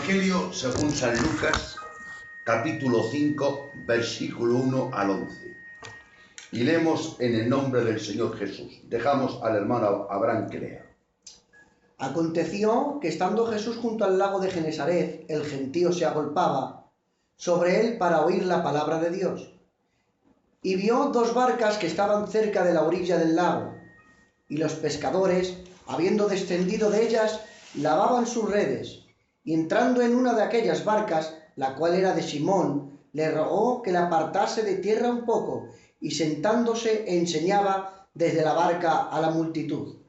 Evangelio según San Lucas, capítulo 5, versículo 1 al 11. Y leemos en el nombre del Señor Jesús. Dejamos al hermano Abraham que lea. Aconteció que estando Jesús junto al lago de Genesaret, el gentío se agolpaba sobre él para oír la palabra de Dios. Y vio dos barcas que estaban cerca de la orilla del lago, y los pescadores, habiendo descendido de ellas, lavaban sus redes. Y entrando en una de aquellas barcas, la cual era de Simón, le rogó que la apartase de tierra un poco, y sentándose enseñaba desde la barca a la multitud.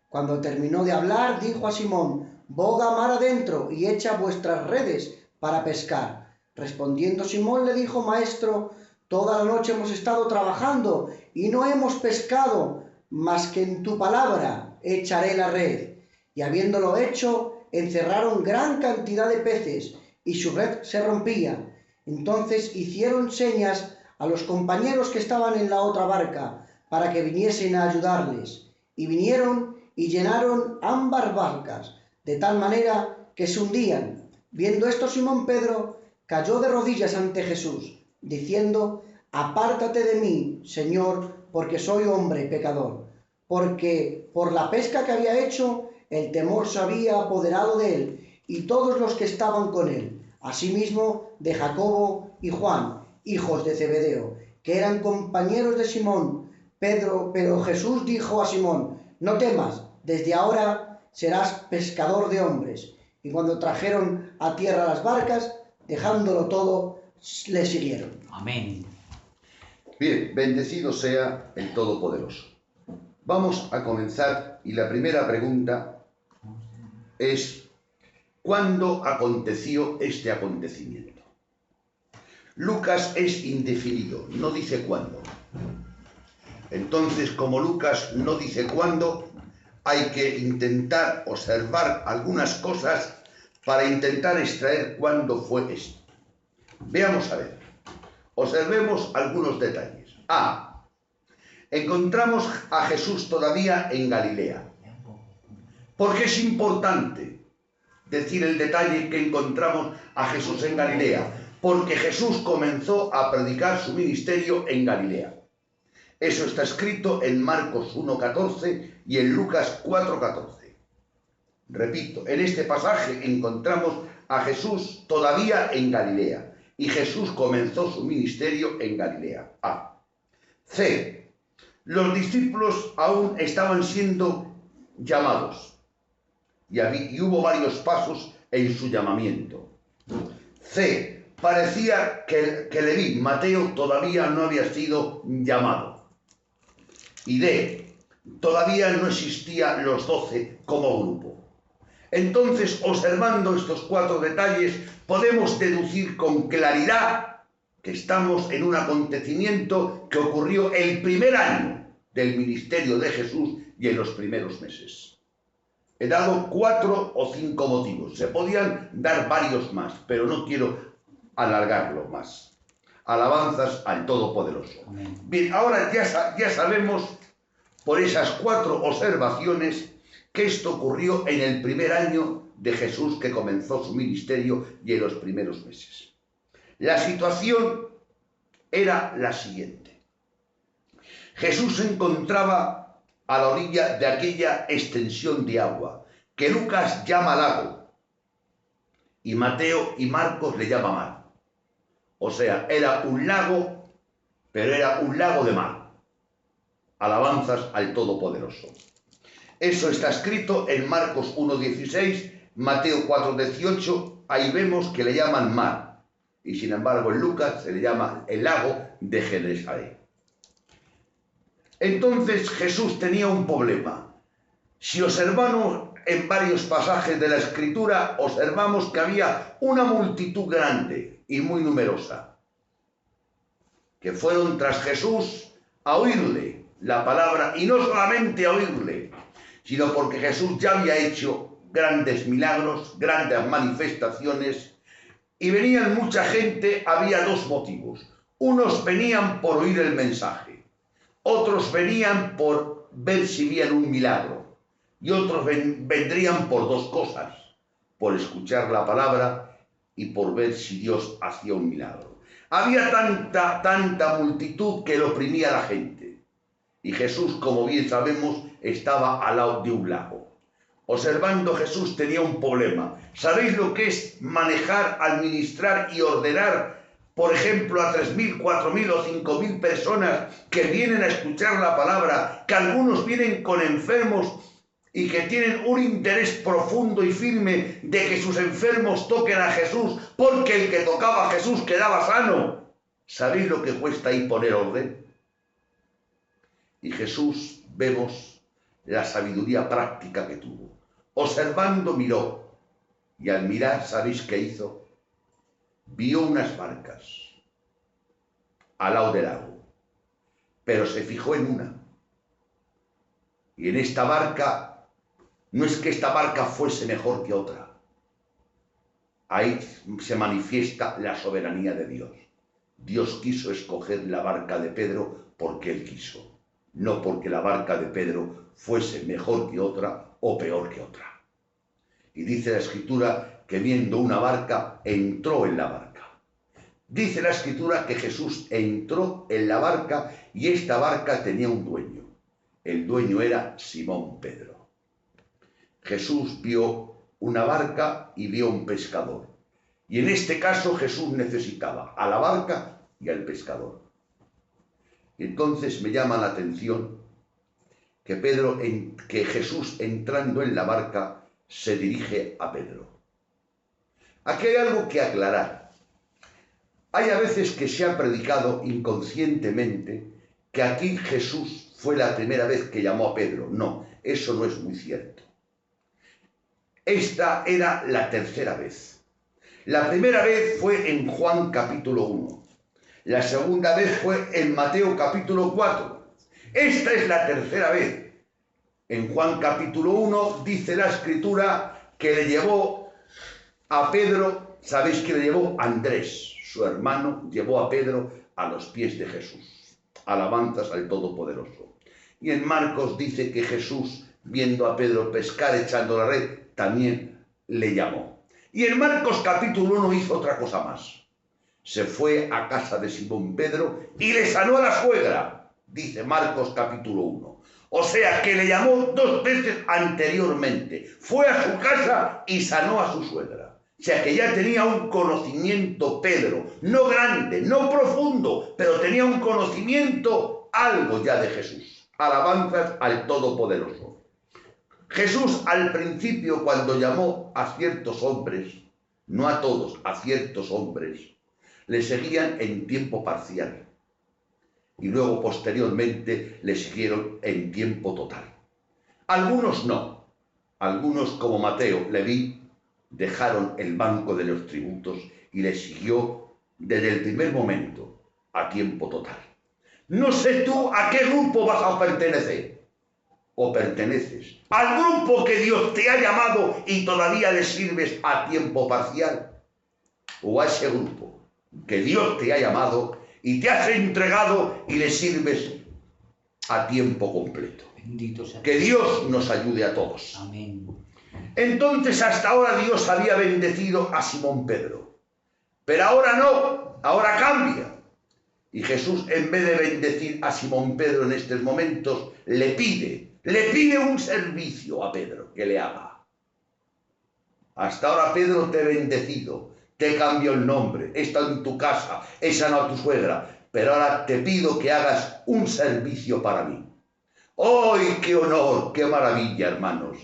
Cuando terminó de hablar, dijo a Simón: boga mar adentro y echa vuestras redes para pescar. Respondiendo Simón le dijo: Maestro, toda la noche hemos estado trabajando y no hemos pescado, mas que en tu palabra echaré la red. Y habiéndolo hecho, encerraron gran cantidad de peces, y su red se rompía. Entonces hicieron señas a los compañeros que estaban en la otra barca, para que viniesen a ayudarles. Y vinieron y llenaron ambas barcas, de tal manera que se hundían. Viendo esto, Simón Pedro cayó de rodillas ante Jesús, diciendo: apártate de mí, Señor, porque soy hombre pecador. Porque por la pesca que había hecho, el temor se había apoderado de él y todos los que estaban con él, asimismo de Jacobo y Juan, hijos de Zebedeo, que eran compañeros de Simón Pedro. Pero Jesús dijo a Simón: no temas, desde ahora serás pescador de hombres. Y cuando trajeron a tierra las barcas, dejándolo todo, le siguieron. Amén. Bien, bendecido sea el Todopoderoso. Vamos a comenzar y la primera pregunta es: ¿cuándo aconteció este acontecimiento? Lucas es indefinido, no dice cuándo. Entonces, como Lucas no dice cuándo, hay que intentar observar algunas cosas para intentar extraer cuándo fue esto. Veamos a ver. Observemos algunos detalles. Encontramos a Jesús todavía en Galilea. ¿Por qué es importante decir el detalle que encontramos a Jesús en Galilea? Porque Jesús comenzó a predicar su ministerio en Galilea. Eso está escrito en Marcos 1:14 y en Lucas 4:14. Repito, en este pasaje encontramos a Jesús todavía en Galilea, y Jesús comenzó su ministerio en Galilea. C. Los discípulos aún estaban siendo llamados, y hubo varios pasos en su llamamiento. C. Parecía que Leví, Mateo, todavía no había sido llamado. Y D. Todavía no existían los 12 como grupo. Entonces, observando estos 4 detalles, podemos deducir con claridad que estamos en un acontecimiento que ocurrió el primer año del ministerio de Jesús y en los primeros meses. He dado 4 o 5 motivos. Se podían dar varios más, pero no quiero alargarlo más. Alabanzas al Todopoderoso. Amén. Bien, ahora ya sabemos por esas 4 observaciones que esto ocurrió en el primer año de Jesús, que comenzó su ministerio, y en los primeros meses. La situación era la siguiente. Jesús se encontraba a la orilla de aquella extensión de agua que Lucas llama lago y Mateo y Marcos le llama mar. O sea, era un lago, pero era un lago de mar. Alabanzas al Todopoderoso. Eso está escrito en Marcos 1:16, Mateo 4:18, ahí vemos que le llaman mar, y sin embargo en Lucas se le llama el lago de Genesaret. Entonces Jesús tenía un problema. Si observamos en varios pasajes de la Escritura, observamos que había una multitud grande y muy numerosa, que fueron tras Jesús a oírle la palabra, y no solamente a oírle, sino porque Jesús ya había hecho grandes milagros, grandes manifestaciones, y venían mucha gente. Había 2 motivos. Unos venían por oír el mensaje, otros venían por ver si veían un milagro, y otros vendrían por 2 cosas: por escuchar la palabra y por ver si Dios hacía un milagro. Había tanta multitud que lo oprimía a la gente. Y Jesús, como bien sabemos, estaba al lado de un lago. Observando, Jesús tenía un problema. ¿Sabéis lo que es manejar, administrar y ordenar, por ejemplo, a 3.000, 4.000 o 5.000 personas que vienen a escuchar la palabra, que algunos vienen con enfermos y que tienen un interés profundo y firme de que sus enfermos toquen a Jesús, porque el que tocaba a Jesús quedaba sano? ¿Sabéis lo que cuesta ahí poner orden? Y Jesús, vemos la sabiduría práctica que tuvo. Observando, miró, y al mirar, ¿sabéis qué hizo? Vio unas barcas al lado del lago, pero se fijó en una. Y en esta barca, no es que esta barca fuese mejor que otra. Ahí se manifiesta la soberanía de Dios. Dios quiso escoger la barca de Pedro porque Él quiso, no porque la barca de Pedro fuese mejor que otra o peor que otra. Y dice la Escritura que viendo una barca, entró en la barca. Dice la Escritura que Jesús entró en la barca y esta barca tenía un dueño. El dueño era Simón Pedro. Jesús vio una barca y vio un pescador. Y en este caso Jesús necesitaba a la barca y al pescador. Y entonces me llama la atención que Jesús, entrando en la barca, se dirige a Pedro. Aquí hay algo que aclarar. Hay a veces que se ha predicado inconscientemente que aquí Jesús fue la primera vez que llamó a Pedro. No, eso no es muy cierto. Esta era la tercera vez. La primera vez fue en Juan capítulo 1. La segunda vez fue en Mateo capítulo 4. Esta es la tercera vez. En Juan capítulo 1 dice la Escritura que le llevó a Pedro, ¿sabéis que le llevó? Andrés, su hermano, llevó a Pedro a los pies de Jesús. Alabanzas al Todopoderoso. Y en Marcos dice que Jesús, viendo a Pedro pescar echando la red, también le llamó. Y en Marcos capítulo 1 hizo otra cosa más. Se fue a casa de Simón Pedro y le sanó a la suegra, dice Marcos capítulo 1. O sea que le llamó 2 veces anteriormente. Fue a su casa y sanó a su suegra. O sea que ya tenía un conocimiento Pedro, no grande, no profundo, pero tenía un conocimiento, algo ya de Jesús. Alabanzas al Todopoderoso. Jesús al principio, cuando llamó a ciertos hombres, no a todos, a ciertos hombres, le seguían en tiempo parcial. Y luego posteriormente le siguieron en tiempo total. Algunos no. Algunos, como Mateo, Leví, dejaron el banco de los tributos y le siguió desde el primer momento a tiempo total. No sé tú a qué grupo vas a pertenecer. O perteneces al grupo que Dios te ha llamado y todavía le sirves a tiempo parcial, o a ese grupo que Dios te ha llamado y te has entregado y le sirves a tiempo completo. Bendito sea. Que Dios nos ayude a todos. Amén. Entonces hasta ahora Dios había bendecido a Simón Pedro, pero ahora no, ahora cambia. Y Jesús, en vez de bendecir a Simón Pedro en estos momentos, le pide un servicio a Pedro que le haga. Hasta ahora, Pedro, te he bendecido, te he cambiado el nombre, he estado en tu casa, he sanado a tu suegra, pero ahora te pido que hagas un servicio para mí. ¡Ay, qué honor, qué maravilla, hermanos!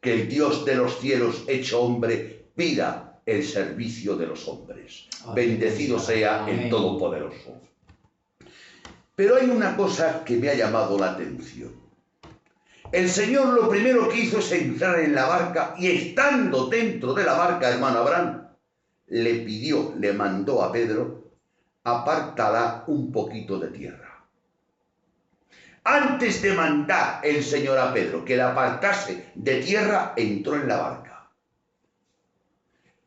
Que el Dios de los cielos, hecho hombre, pida el servicio de los hombres. Bendecido sea el Todopoderoso. Pero hay una cosa que me ha llamado la atención. El Señor lo primero que hizo es entrar en la barca y estando dentro de la barca, hermano Abraham, le mandó a Pedro, apártala un poquito de tierra. Antes de mandar el Señor a Pedro que la apartase de tierra, entró en la barca.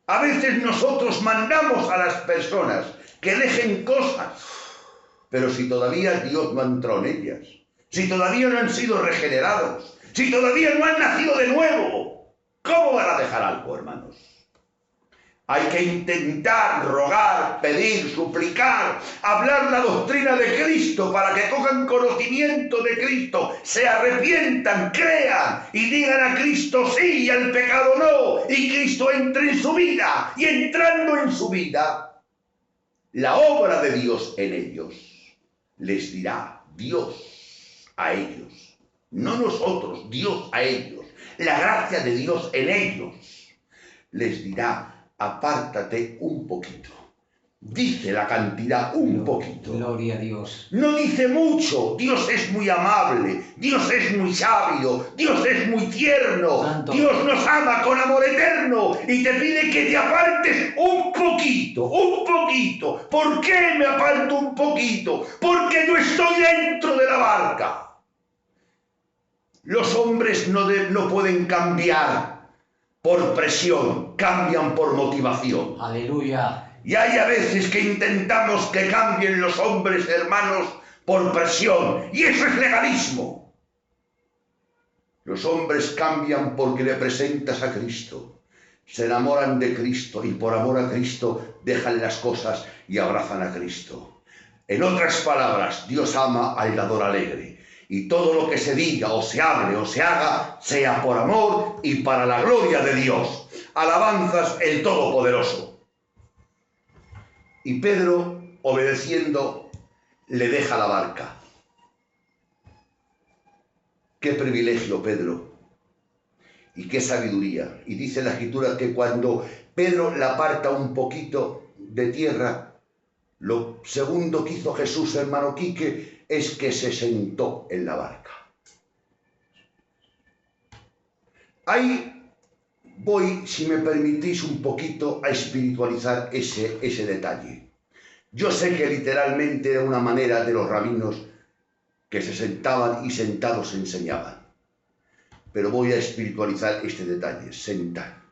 A veces nosotros mandamos a las personas que dejen cosas, pero si todavía Dios no ha entrado en ellas, si todavía no han sido regenerados, si todavía no han nacido de nuevo, ¿cómo van a dejar algo, hermanos? Hay que intentar, rogar, pedir, suplicar, hablar la doctrina de Cristo para que cojan conocimiento de Cristo, se arrepientan, crean y digan a Cristo sí y al pecado no, y Cristo entre en su vida, y entrando en su vida, la obra de Dios en ellos les dirá Dios a ellos, no nosotros, Dios a ellos, la gracia de Dios en ellos les dirá: apártate un poquito. Dice la cantidad, un poquito. Gloria a Dios. No dice mucho. Dios es muy amable, Dios es muy sabio, Dios es muy tierno. Santo. Dios nos ama con amor eterno y te pide que te apartes un poquito, un poquito. ¿Por qué me aparto un poquito? Porque no estoy dentro de la barca. Los hombres no pueden cambiar por presión, cambian por motivación. Aleluya. Y hay a veces que intentamos que cambien los hombres, hermanos, por presión. Y eso es legalismo. Los hombres cambian porque le presentas a Cristo. Se enamoran de Cristo y por amor a Cristo dejan las cosas y abrazan a Cristo. En otras palabras, Dios ama al dador alegre. Y todo lo que se diga o se hable o se haga, sea por amor y para la gloria de Dios. Alabanzas el Todopoderoso. Y Pedro, obedeciendo, le deja la barca. Qué privilegio, Pedro. Y qué sabiduría. Y dice la Escritura que cuando Pedro la aparta un poquito de tierra, lo segundo que hizo Jesús, hermano Quique, es que se sentó en la barca. Ahí voy, si me permitís, un poquito a espiritualizar ese detalle. Yo sé que literalmente era una manera de los rabinos que se sentaban y sentados enseñaban. Pero voy a espiritualizar este detalle, sentar.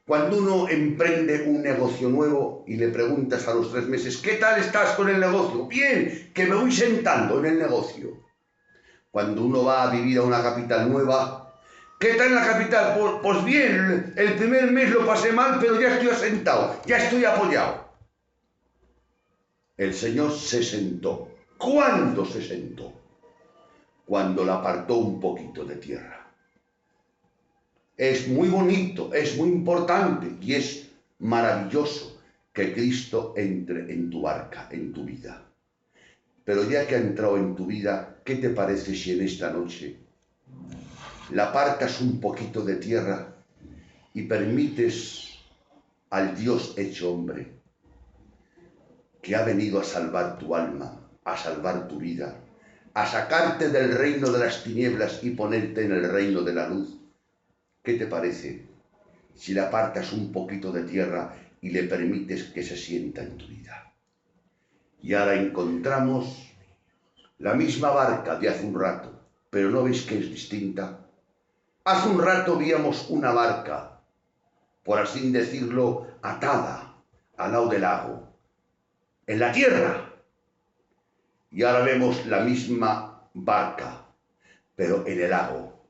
Cuando uno emprende un negocio nuevo y le preguntas a los 3 meses, ¿qué tal estás con el negocio? Bien, que me voy sentando en el negocio. Cuando uno va a vivir a una capital nueva, ¿qué tal en la capital? Pues bien, el primer mes lo pasé mal, pero ya estoy asentado, ya estoy apoyado. El Señor se sentó. ¿Cuándo se sentó? Cuando la apartó un poquito de tierra. Es muy bonito, es muy importante y es maravilloso que Cristo entre en tu barca, en tu vida. Pero ya que ha entrado en tu vida, ¿qué te parece si en esta noche la apartas un poquito de tierra y permites al Dios hecho hombre, que ha venido a salvar tu alma, a salvar tu vida, a sacarte del reino de las tinieblas y ponerte en el reino de la luz? ¿Qué te parece si le apartas un poquito de tierra y le permites que se sienta en tu vida? Y ahora encontramos la misma barca de hace un rato, pero ¿no veis que es distinta? Hace un rato víamos una barca, por así decirlo, atada al lado del lago, en la tierra. Y ahora vemos la misma barca, pero en el lago,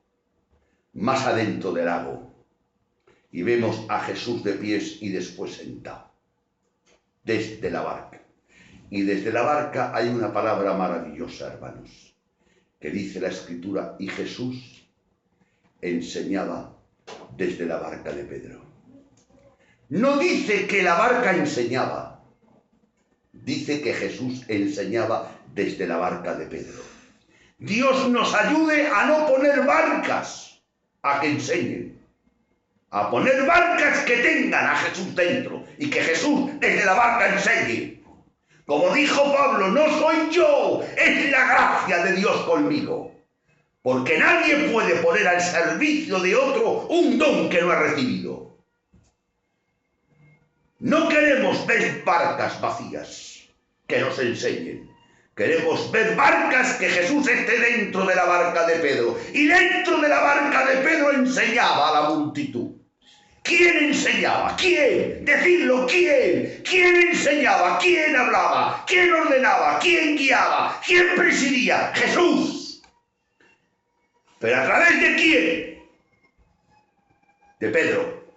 más adentro del lago, y vemos a Jesús de pies y después sentado, desde la barca. Y desde la barca hay una palabra maravillosa, hermanos, que dice la Escritura, y Jesús enseñaba desde la barca de Pedro. No dice que la barca enseñaba, dice que Jesús enseñaba desde la barca de Pedro. Dios nos ayude a no poner barcas a que enseñen, a poner barcas que tengan a Jesús dentro y que Jesús desde la barca enseñe. Como dijo Pablo, no soy yo, es la gracia de Dios conmigo. Porque nadie puede poner al servicio de otro un don que no ha recibido. No queremos ver barcas vacías que nos enseñen. Queremos ver barcas que Jesús esté dentro de la barca de Pedro. Y dentro de la barca de Pedro enseñaba a la multitud. ¿Quién enseñaba? ¿Quién? Decidlo, ¿quién? ¿Quién enseñaba? ¿Quién hablaba? ¿Quién ordenaba? ¿Quién guiaba? ¿Quién presidía? Jesús. ¿Pero a través de quién? De Pedro.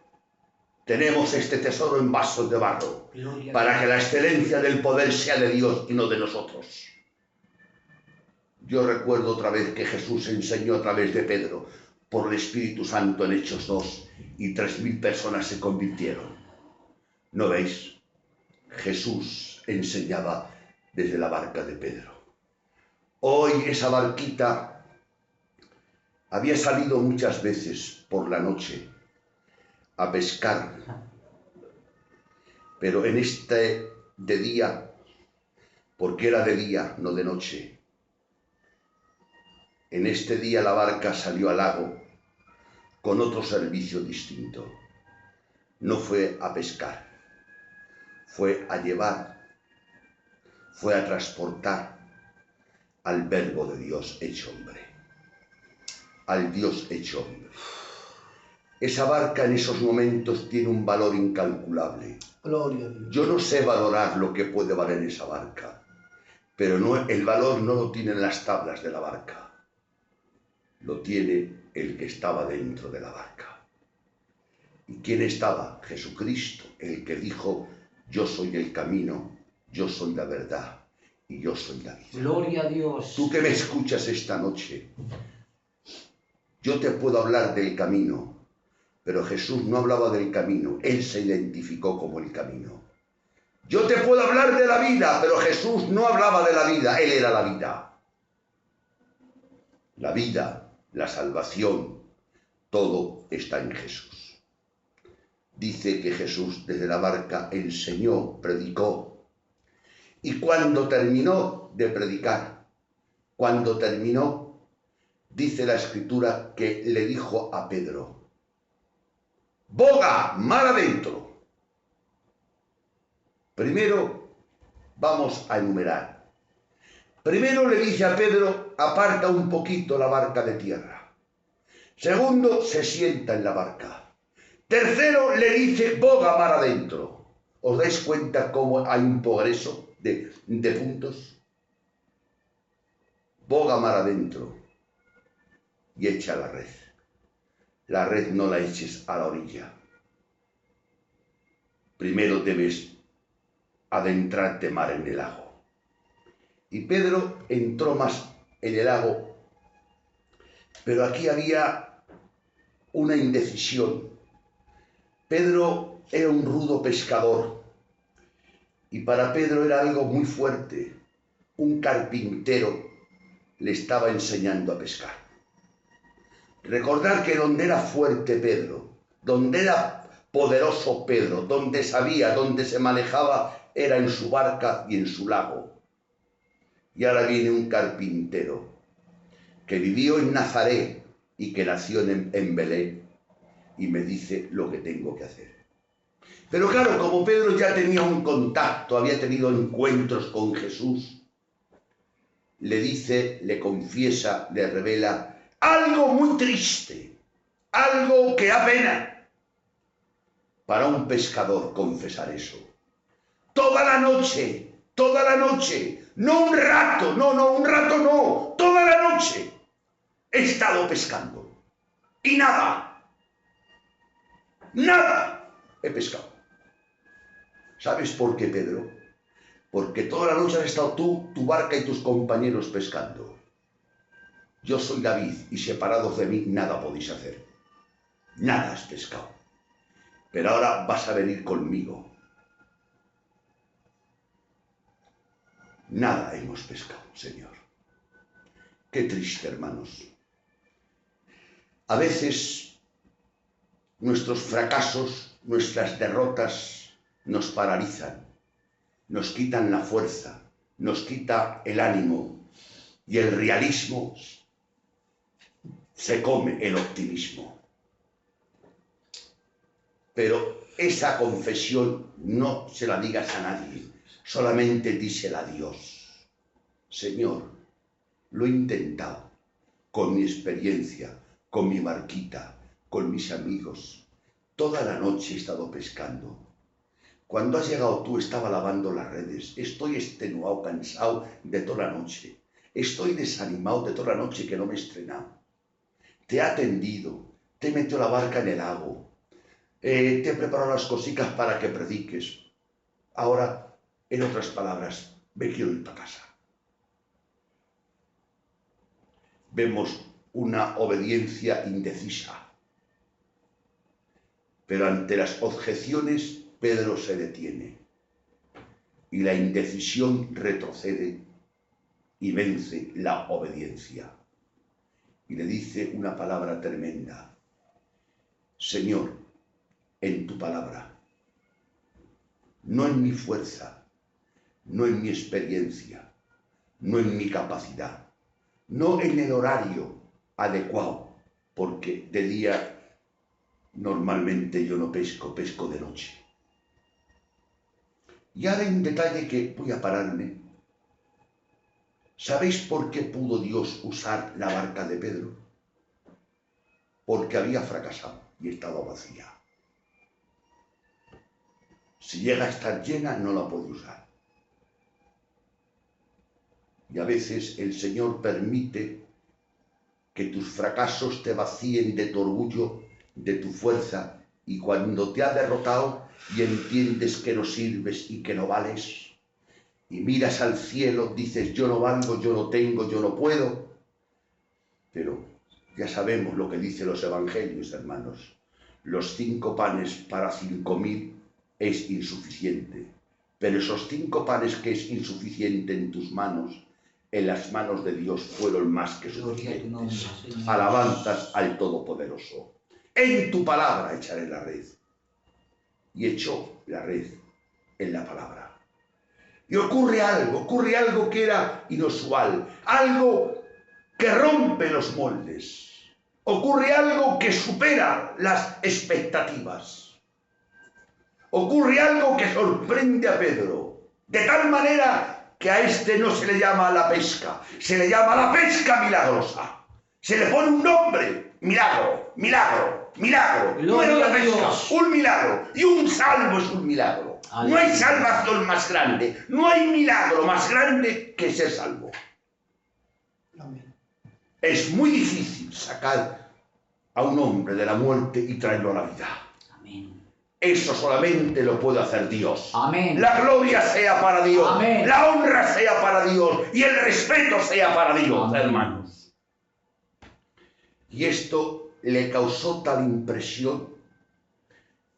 Tenemos este tesoro en vasos de barro para que la excelencia del poder sea de Dios y no de nosotros. Yo recuerdo otra vez que Jesús enseñó a través de Pedro por el Espíritu Santo en Hechos 2 y 3000 personas se convirtieron. ¿No veis? Jesús enseñaba desde la barca de Pedro. Hoy esa barquita había salido muchas veces por la noche a pescar, pero en este de día, porque era de día, no de noche, en este día la barca salió al lago con otro servicio distinto. No fue a pescar, fue a llevar, fue a transportar al Verbo de Dios hecho hombre, al Dios hecho hombre. Esa barca en esos momentos tiene un valor incalculable. Gloria a Dios. Yo no sé valorar lo que puede valer esa barca, pero no, el valor no lo tienen las tablas de la barca, lo tiene el que estaba dentro de la barca. ¿Y quién estaba? Jesucristo, el que dijo: yo soy el camino, yo soy la verdad y yo soy la vida. Gloria a Dios. Tú que me escuchas esta noche, yo te puedo hablar del camino, pero Jesús no hablaba del camino, Él se identificó como el camino. Yo te puedo hablar de la vida, pero Jesús no hablaba de la vida, Él era la vida. La vida, la salvación, todo está en Jesús. Dice que Jesús desde la barca enseñó, predicó, y cuando terminó de predicar, cuando terminó, dice la Escritura que le dijo a Pedro: boga mar adentro. Primero vamos a enumerar. Primero le dice a Pedro: aparta un poquito la barca de tierra. Segundo, se sienta en la barca. Tercero, le dice: boga mar adentro. ¿Os dais cuenta cómo hay un progreso de puntos? Boga mar adentro y echa la red. La red no la eches a la orilla. Primero debes adentrarte mar en el lago. Y Pedro entró más en el lago, pero aquí había una indecisión. Pedro era un rudo pescador y para Pedro era algo muy fuerte. Un carpintero le estaba enseñando a pescar. Recordad que donde era fuerte Pedro, donde era poderoso Pedro, donde sabía, donde se manejaba, era en su barca y en su lago. Y ahora viene un carpintero que vivió en Nazaret y que nació en Belén y me dice lo que tengo que hacer. Pero claro, como Pedro ya tenía un contacto, había tenido encuentros con Jesús, le dice, le confiesa, le revela algo muy triste, algo que da pena para un pescador confesar eso. Toda la noche, no un rato, no, toda la noche he estado pescando y nada he pescado. ¿Sabes por qué, Pedro? Porque toda la noche has estado tú, tu barca y tus compañeros pescando. Yo soy David y separados de mí nada podéis hacer. Nada has pescado. Pero ahora vas a venir conmigo. Nada hemos pescado, Señor. Qué triste, hermanos. A veces nuestros fracasos, nuestras derrotas nos paralizan, nos quitan la fuerza, nos quita el ánimo y el realismo se come el optimismo. Pero esa confesión no se la digas a nadie, solamente dísela a Dios. Señor, lo he intentado con mi experiencia, con mi barquita, con mis amigos. Toda la noche he estado pescando. Cuando has llegado tú estaba lavando las redes. Estoy extenuado, cansado de toda la noche. Estoy desanimado de toda la noche que no me he estrenado. Te he atendido, te he metido la barca en el lago. te he preparado las cositas para que prediques. Ahora, en otras palabras, me quiero ir para casa. Vemos una obediencia indecisa. Pero ante las objeciones, Pedro se detiene. Y la indecisión retrocede y vence la obediencia. Y le dice una palabra tremenda. Señor, en tu palabra, no en mi fuerza, no en mi experiencia, no en mi capacidad, no en el horario adecuado, porque de día normalmente yo no pesco, pesco de noche. Y ahora hay un detalle que voy a pararme. ¿Sabéis por qué pudo Dios usar la barca de Pedro? Porque había fracasado y estaba vacía. Si llega a estar llena, no la puede usar. Y a veces el Señor permite que tus fracasos te vacíen de tu orgullo, de tu fuerza, y cuando te ha derrotado y entiendes que no sirves y que no vales, y miras al cielo, dices, yo no valgo, yo no tengo, yo no puedo. Pero ya sabemos lo que dicen los evangelios, hermanos. Los 5 panes para 5.000 es insuficiente. Pero esos 5 panes que es insuficiente en tus manos, en las manos de Dios fueron más que suficientes. Alabanzas al Todopoderoso. En tu palabra echaré la red. Y echó la red en la palabra. Y ocurre algo que era inusual, algo que rompe los moldes. Ocurre algo que supera las expectativas. Ocurre algo que sorprende a Pedro, de tal manera que a este no se le llama la pesca, se le llama la pesca milagrosa. Se le pone un nombre, milagro, milagro, milagro. No era una pesca, un milagro. Y un salvo es un milagro. No hay salvación más grande, no hay milagro más grande que ser salvo. Amén. Es muy difícil sacar a un hombre de la muerte y traerlo a la vida. Amén. Eso solamente lo puede hacer Dios. Amén. La gloria sea para Dios. Amén. La honra sea para Dios. Y el respeto sea para Dios, amén, hermanos. Y esto le causó tal impresión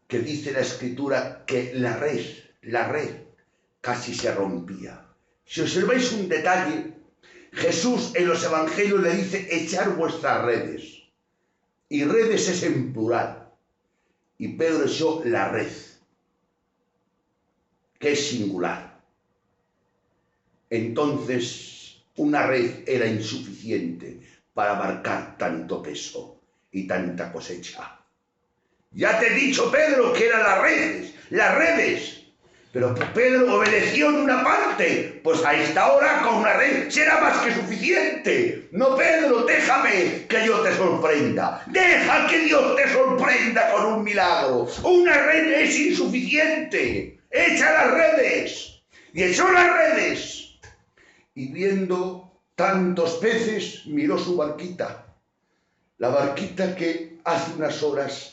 que dice la Escritura que la red casi se rompía. Si observáis un detalle, Jesús en los evangelios le dice echar vuestras redes. Y redes es en plural. Y Pedro echó la red, que es singular. Entonces, una red era insuficiente para abarcar tanto peso y tanta cosecha. Ya te he dicho, Pedro, que eran las redes. Pero Pedro obedeció en una parte. Pues a esta hora con una red será más que suficiente. No, Pedro, déjame que yo te sorprenda. Deja que Dios te sorprenda con un milagro. Una red es insuficiente. Echa las redes. Y echó las redes. Y viendo tantos peces, miró su barquita. La barquita que hace unas horas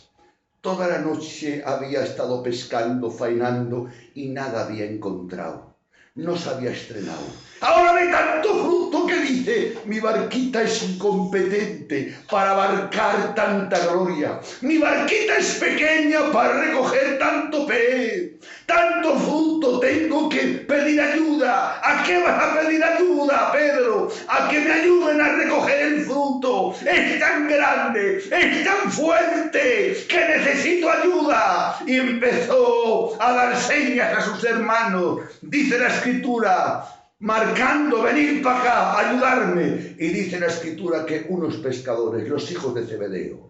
toda la noche había estado pescando, faenando y nada había encontrado. No se había estrenado. Ahora ve tanto fruto que dice, mi barquita es incompetente para abarcar tanta gloria. Mi barquita es pequeña para recoger tanto pez. Tanto fruto, tengo que pedir ayuda. ¿A qué vas a pedir ayuda, Pedro? A que me ayuden a recoger el fruto. Es tan grande, es tan fuerte que necesito ayuda. Y empezó a dar señas a sus hermanos. Dice la Escritura, marcando, venid para acá, ayudarme. Y dice la Escritura que unos pescadores, los hijos de Zebedeo,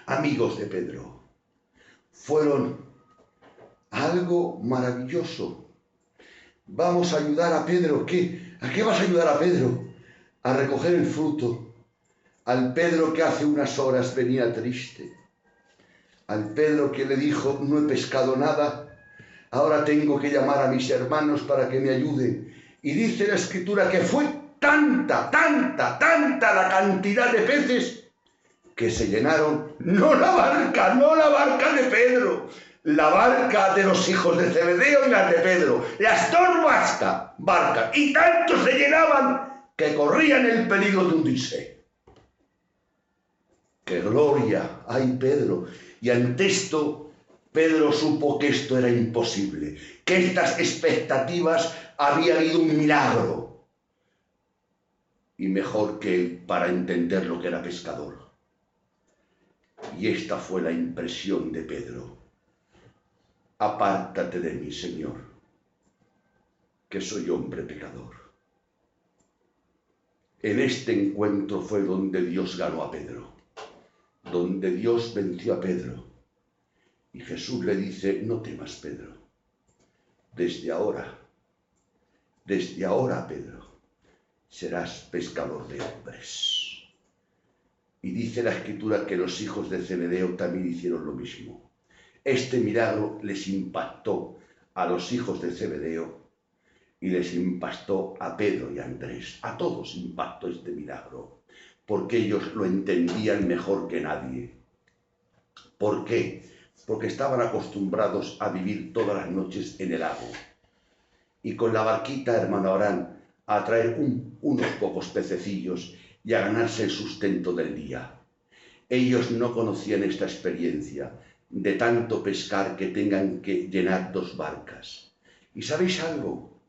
amigos de Pedro, fueron algo maravilloso. Vamos a ayudar a Pedro. ¿Qué? ¿A qué vas a ayudar a Pedro? A recoger el fruto. Al Pedro que hace unas horas venía triste. Al Pedro que le dijo, no he pescado nada, ahora tengo que llamar a mis hermanos para que me ayuden. Y dice la Escritura que fue tanta la cantidad de peces que se llenaron, no la barca de Pedro, la barca de los hijos de Zebedeo y la de Pedro, las dos barcas, y tanto se llenaban que corrían el peligro de hundirse. ¡Qué gloria! ¡Ay, Pedro! Y ante esto, Pedro supo que esto era imposible, que estas expectativas había habido un milagro. Y mejor que él para entender lo que era pescador. Y esta fue la impresión de Pedro. Apártate de mí, Señor, que soy hombre pecador. En este encuentro fue donde Dios ganó a Pedro, donde Dios venció a Pedro. Y Jesús le dice, no temas, Pedro, desde ahora, Pedro, serás pescador de hombres. Y dice la Escritura que los hijos de Zebedeo también hicieron lo mismo. Este milagro les impactó a los hijos de Zebedeo y les impactó a Pedro y a Andrés. A todos impactó este milagro, porque ellos lo entendían mejor que nadie. ¿Por qué? Porque estaban acostumbrados a vivir todas las noches en el lago. Y con la barquita, hermano Abraham, a traer unos pocos pececillos y a ganarse el sustento del día. Ellos no conocían esta experiencia de tanto pescar que tengan que llenar dos barcas. ¿Y sabéis algo?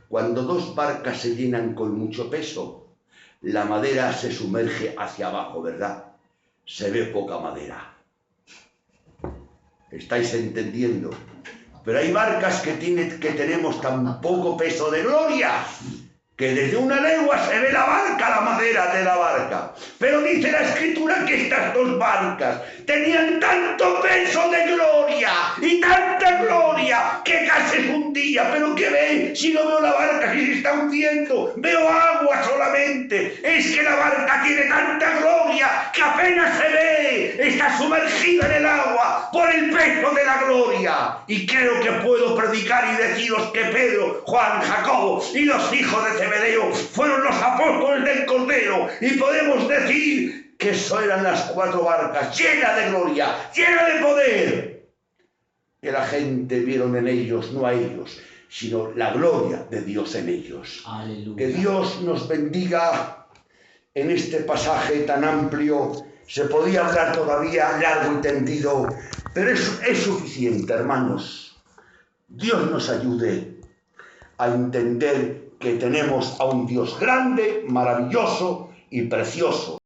Cuando dos barcas se llenan con mucho peso, la madera se sumerge hacia abajo, ¿verdad? Se ve poca madera. ¿Estáis entendiendo? Pero hay barcas que tenemos tan poco peso de gloria que desde una legua se ve la barca, la madera de la barca. Pero dice la Escritura que estas dos barcas tenían tanto peso de gloria y tanta gloria que casi se hundía. Pero ¿qué ve? Si no veo la barca, si se está hundiendo, veo agua solamente. Es que la barca tiene tanta gloria que apenas se ve, está sumergida en el agua por el peso de la gloria. Y creo que puedo predicar y deciros que Pedro, Juan, Jacobo y los hijos de Zebedeo fueron los apóstoles del Cordero, y podemos decir que eso eran las cuatro barcas llenas de gloria, llenas de poder, que la gente vieron en ellos, no a ellos, sino la gloria de Dios en ellos. Aleluya. Que Dios nos bendiga en este pasaje tan amplio. Se podía hablar todavía largo y tendido, pero es suficiente, hermanos. Dios nos ayude a entender que tenemos a un Dios grande, maravilloso y precioso.